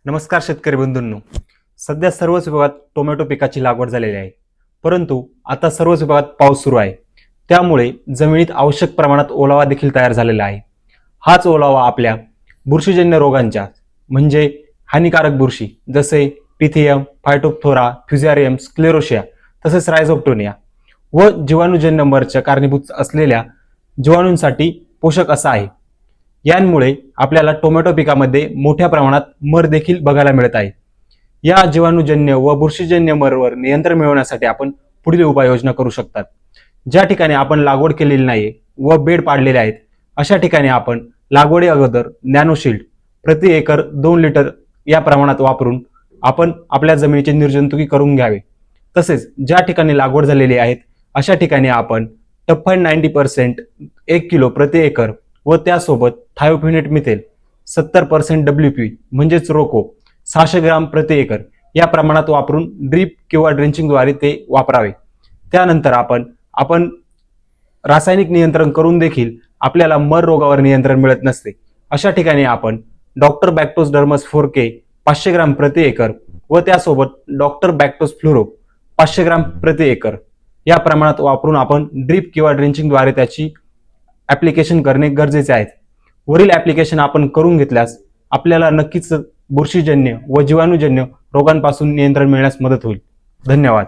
नमस्कार शेतकरी बंधूंनो. सध्या सर्वच विभागात टोमॅटो पिकाची लागवड झालेली आहे, परंतु आता सर्वच विभागात पाऊस सुरू आहे. त्यामुळे जमिनीत आवश्यक प्रमाणात ओलावा देखील तयार झालेला आहे. हाच ओलावा आपल्या बुरशीजन्य रोगांच्या म्हणजे हानिकारक बुरशी जसे पिथियम, फायटोप्थोरा, फ्युझारियम, स्क्लेरोशिया तसेच रायझोप्टोनिया व जीवाणूजन्य मरच्या कारणीभूत असलेल्या जीवाणूंसाठी पोषक असा आहे. यांमुळे आपल्याला टोमॅटो पिकामध्ये मोठ्या प्रमाणात मर देखील बघायला मिळत आहे. या जीवाणूजन्य व बुरशीजन्य मरवर नियंत्रण मिळवण्यासाठी आपण पुढील उपाययोजना करू शकतात. ज्या ठिकाणी आपण लागवड केलेली नाही व बेड पाडलेले आहेत अशा ठिकाणी आपण लागवडी अगोदर नॅनोशिल्ड प्रति एकर 2 लिटर या प्रमाणात वापरून आपण आपल्या जमिनीचे निर्जंतुकी करून घ्यावे. तसेच ज्या ठिकाणी लागवड झालेली आहेत अशा ठिकाणी आपण टफाइन 90% 1 किलो प्रति एकर व त्यासोबत थायोफिनेट मिथेल 70% WP म्हणजेच रोको 600 ग्राम प्रति एकर या प्रमाणात वापरून ड्रीप किंवा ड्रेंचिंगद्वारे ते वापरावे. त्यानंतर आपण रासायनिक नियंत्रण करून देखील आपल्याला मर रोगावर नियंत्रण मिळत नसते अशा ठिकाणी आपण डॉक्टर बॅक्टोस डर्मस 4K 500 ग्राम प्रति एकर व त्यासोबत डॉक्टर बॅक्टोस फ्लोरो 500 ग्राम प्रति एकर या प्रमाणात वापरून आपण ड्रीप किंवा ड्रेंचिंगद्वारे त्याची ऍप्लिकेशन करणे गरजेचे आहे. वरील ऍप्लिकेशन आपण करून घेतल्यास आपल्याला नक्कीच बुरशीजन्य व जीवाणूजन्य रोगांपासून नियंत्रण मिळण्यास मदत होईल. धन्यवाद.